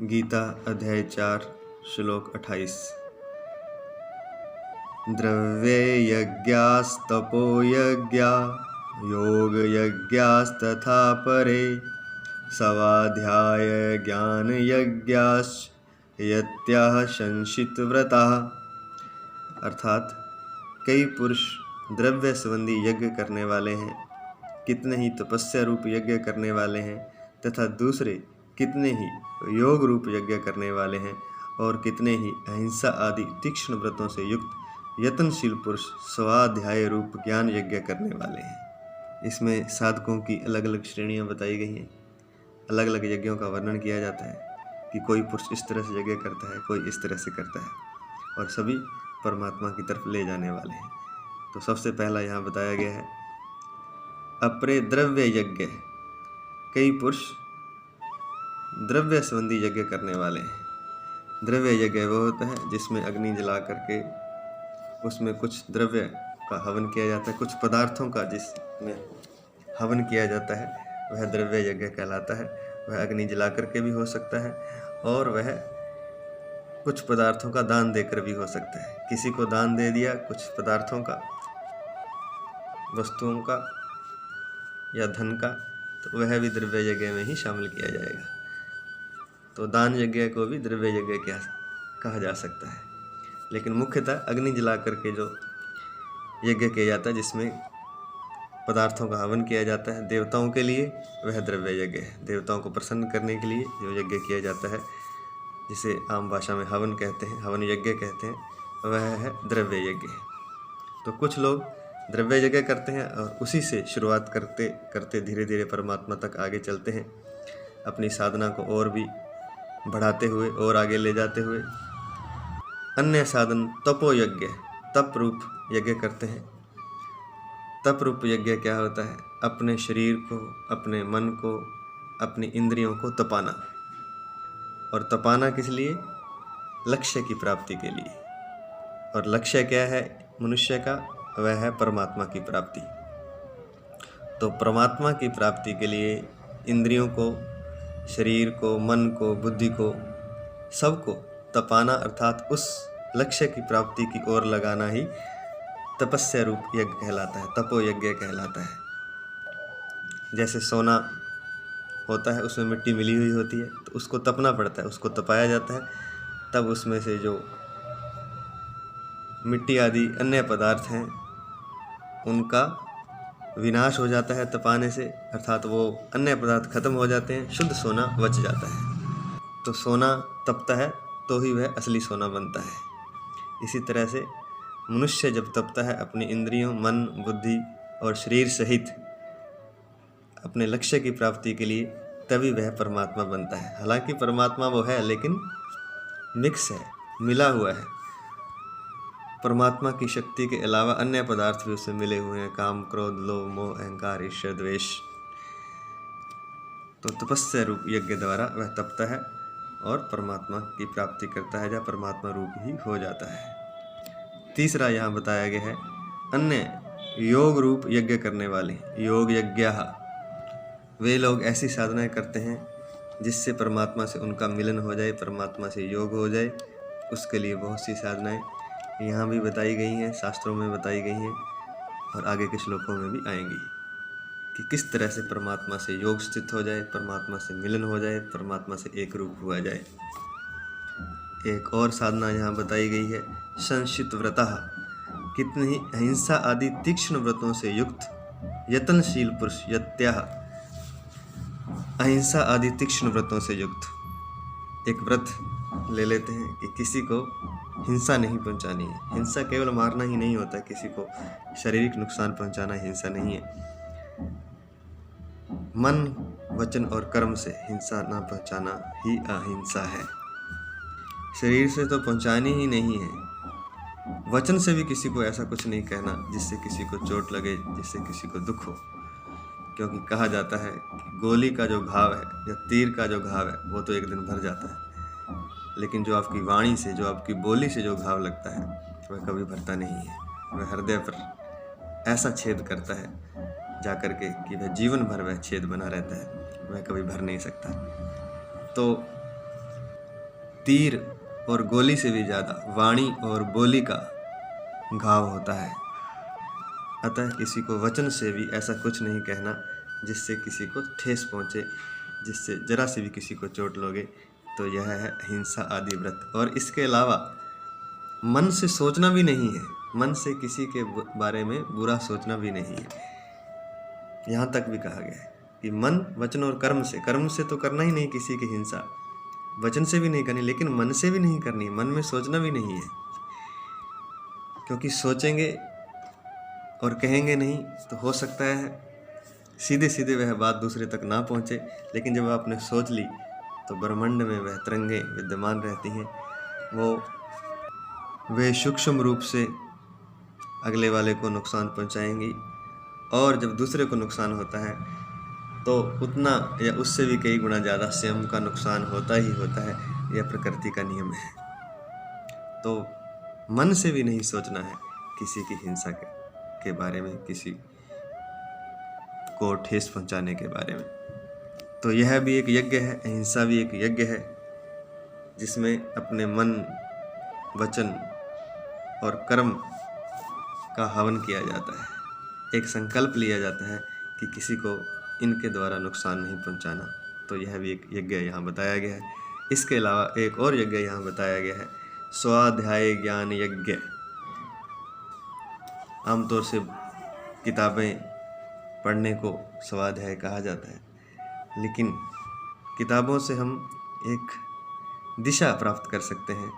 गीता अध्याय 4 श्लोक 28। द्रव्ये यज्ञास्तपो यज्ञा योग यज्ञास्तथा परे स्वाध्याय ज्ञान यज्ञाश्च यत्याः संशित व्रताः। अर्थात कई पुरुष द्रव्य संबंधी यज्ञ करने वाले हैं, कितने ही तपस्या रूप यज्ञ करने वाले हैं, तथा दूसरे कितने ही योग रूप यज्ञ करने वाले हैं, और कितने ही अहिंसा आदि तीक्ष्ण व्रतों से युक्त यत्नशील पुरुष स्वाध्याय रूप ज्ञान यज्ञ करने वाले हैं। इसमें साधकों की अलग अलग श्रेणियां बताई गई हैं, अलग अलग यज्ञों का वर्णन किया जाता है कि कोई पुरुष इस तरह से यज्ञ करता है, कोई इस तरह से करता है, और सभी परमात्मा की तरफ ले जाने वाले हैं। तो सबसे पहला यहाँ बताया गया है अपरे द्रव्य यज्ञ। कई पुरुष द्रव्य संबंधी यज्ञ करने वाले हैं। द्रव्य यज्ञ वो होता है जिसमें अग्नि जला करके उसमें कुछ द्रव्य का हवन किया जाता है, कुछ पदार्थों का जिसमें हवन किया जाता है, वह द्रव्य यज्ञ कहलाता है। वह अग्नि जला करके भी हो सकता है, और वह कुछ पदार्थों का दान देकर भी हो सकता है। किसी को दान दे दिया कुछ पदार्थों का, वस्तुओं का या धन का, तो वह भी द्रव्य यज्ञ में ही शामिल किया जाएगा। तो दान यज्ञ को भी द्रव्य यज्ञ कहा जा सकता है। लेकिन मुख्यतः अग्नि जला करके जो यज्ञ किया जाता है, जिसमें पदार्थों का हवन किया जाता है देवताओं के लिए, वह द्रव्य यज्ञ है। देवताओं को प्रसन्न करने के लिए जो यज्ञ किया जाता है, जिसे आम भाषा में हवन कहते हैं, हवन यज्ञ कहते हैं, वह है द्रव्य यज्ञ। तो कुछ लोग द्रव्य यज्ञ करते हैं और उसी से शुरुआत करते करते धीरे धीरे परमात्मा तक आगे चलते हैं, अपनी साधना को और भी बढ़ाते हुए और आगे ले जाते हुए। अन्य साधन तपो यज्ञ, तप रूप यज्ञ करते हैं। तप रूप यज्ञ क्या होता है? अपने शरीर को, अपने मन को, अपनी इंद्रियों को तपाना। और तपाना किस लिए? लक्ष्य की प्राप्ति के लिए। और लक्ष्य क्या है मनुष्य का? वह है परमात्मा की प्राप्ति। तो परमात्मा की प्राप्ति के लिए इंद्रियों को, शरीर को, मन को, बुद्धि को, सबको तपाना, अर्थात उस लक्ष्य की प्राप्ति की ओर लगाना ही तपस्या रूप यज्ञ कहलाता है, तपो यज्ञ कहलाता है। जैसे सोना होता है, उसमें मिट्टी मिली हुई होती है, तो उसको तपना पड़ता है, उसको तपाया जाता है, तब उसमें से जो मिट्टी आदि अन्य पदार्थ हैं उनका विनाश हो जाता है तपाने से, अर्थात वो अन्य पदार्थ खत्म हो जाते हैं, शुद्ध सोना बच जाता है। तो सोना तपता है तो ही वह असली सोना बनता है। इसी तरह से मनुष्य जब तपता है अपनी इंद्रियों, मन, बुद्धि और शरीर सहित अपने लक्ष्य की प्राप्ति के लिए, तभी वह परमात्मा बनता है। हालांकि परमात्मा वो है, लेकिन मिक्स है, मिला हुआ है। परमात्मा की शक्ति के अलावा अन्य पदार्थ भी उससे मिले हुए हैं, काम, क्रोध, लोभ, मोह, अहंकार, ईर्ष्या, द्वेष। तो तपस्या रूप यज्ञ द्वारा वह तपता है और परमात्मा की प्राप्ति करता है, जहाँ परमात्मा रूप ही हो जाता है। तीसरा यहाँ बताया गया है अन्य योग रूप यज्ञ करने वाले, योग यज्ञाः। वे लोग ऐसी साधनाएं करते हैं जिससे परमात्मा से उनका मिलन हो जाए, परमात्मा से योग हो जाए। उसके लिए बहुत सी साधनाएं यहाँ भी बताई गई हैं, शास्त्रों में बताई गई हैं, और आगे के श्लोकों में भी आएंगी कि किस तरह से परमात्मा से योग स्थित हो जाए, परमात्मा से मिलन हो जाए, परमात्मा से एक रूप हुआ जाए। एक और साधना यहाँ बताई गई है संशित व्रतः। कितने ही अहिंसा आदि तीक्ष्ण व्रतों से युक्त यत्नशील पुरुष, यत्याः अहिंसा आदि तीक्ष्ण व्रतों से युक्त एक व्रत ले लेते हैं कि किसी को हिंसा नहीं पहुंचानी है। हिंसा केवल मारना ही नहीं होता है, किसी को शारीरिक नुकसान पहुंचाना हिंसा नहीं है। मन, वचन और कर्म से हिंसा ना पहुंचाना ही अहिंसा है। शरीर से तो पहुंचानी ही नहीं है, वचन से भी किसी को ऐसा कुछ नहीं कहना जिससे किसी को चोट लगे, जिससे किसी को दुख हो। क्योंकि कहा जाता है कि गोली का जो घाव है या तीर का जो घाव है वो तो एक दिन भर जाता है, लेकिन जो आपकी वाणी से, जो आपकी बोली से जो घाव लगता है वह कभी भरता नहीं है। वह हृदय पर ऐसा छेद करता है जाकर के कि वह जीवन भर वह छेद बना रहता है, वह कभी भर नहीं सकता। तो तीर और गोली से भी ज़्यादा वाणी और बोली का घाव होता है। अतः किसी को वचन से भी ऐसा कुछ नहीं कहना जिससे किसी को ठेस पहुँचे, जिससे जरा से भी किसी को चोट लोगे, तो यह है अहिंसा आदि व्रत। और इसके अलावा मन से सोचना भी नहीं है, मन से किसी के बारे में बुरा सोचना भी नहीं है। यहाँ तक भी कहा गया है कि मन, वचन और कर्म से तो करना ही नहीं किसी की हिंसा, वचन से भी नहीं करनी, लेकिन मन से भी नहीं करनी, मन में सोचना भी नहीं है। क्योंकि सोचेंगे और कहेंगे नहीं तो हो सकता है सीधे सीधे वह बात दूसरे तक ना पहुँचे, लेकिन जब आपने सोच ली तो ब्रह्मांड में वह तरंगें विद्यमान रहती हैं, वे सूक्ष्म रूप से अगले वाले को नुकसान पहुंचाएंगी। और जब दूसरे को नुकसान होता है तो उतना या उससे भी कई गुना ज़्यादा स्वयं का नुकसान होता ही होता है। यह प्रकृति का नियम है। तो मन से भी नहीं सोचना है किसी की हिंसा के बारे में, किसी को ठेस पहुंचाने के बारे में। तो यह भी एक यज्ञ है, अहिंसा भी एक यज्ञ है, जिसमें अपने मन, वचन और कर्म का हवन किया जाता है। एक संकल्प लिया जाता है कि किसी को इनके द्वारा नुकसान नहीं पहुंचाना। तो यह भी एक यज्ञ यहाँ बताया गया है। इसके अलावा एक और यज्ञ यहाँ बताया गया है, स्वाध्याय ज्ञान यज्ञ। आमतौर से किताबें पढ़ने को स्वाध्याय कहा जाता है, लेकिन किताबों से हम एक दिशा प्राप्त कर सकते हैं,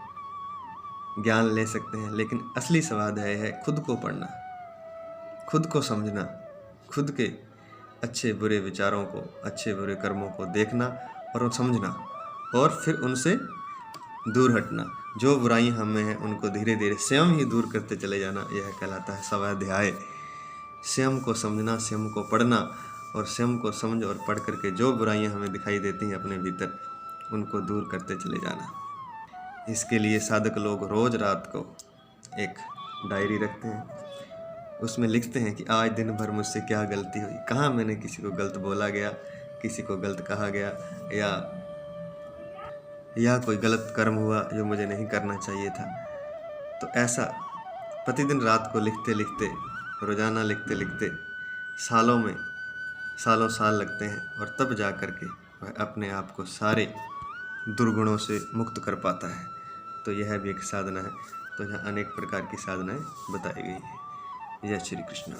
ज्ञान ले सकते हैं, लेकिन असली स्वाध्याय है खुद को पढ़ना, खुद को समझना, खुद के अच्छे बुरे विचारों को, अच्छे बुरे कर्मों को देखना और समझना, और फिर उनसे दूर हटना। जो बुराइयां हमें हैं उनको धीरे धीरे स्वयं ही दूर करते चले जाना, यह कहलाता है स्वाध्याय। स्वयं को समझना, स्वयं को पढ़ना, और स्वयं को समझ और पढ़ करके जो बुराइयां हमें दिखाई देती हैं अपने भीतर, उनको दूर करते चले जाना। इसके लिए साधक लोग रोज़ रात को एक डायरी रखते हैं, उसमें लिखते हैं कि आज दिन भर मुझसे क्या गलती हुई, कहाँ मैंने किसी को गलत बोला गया, किसी को गलत कहा गया, या कोई गलत कर्म हुआ जो मुझे नहीं करना चाहिए था। तो ऐसा प्रतिदिन रात को लिखते लिखते, रोज़ाना लिखते लिखते सालों साल लगते हैं, और तब जा कर के वह अपने आप को सारे दुर्गुणों से मुक्त कर पाता है। तो यह भी एक साधना है। तो यहाँ अनेक प्रकार की साधनाएं बताई गई हैं। जय श्री कृष्ण।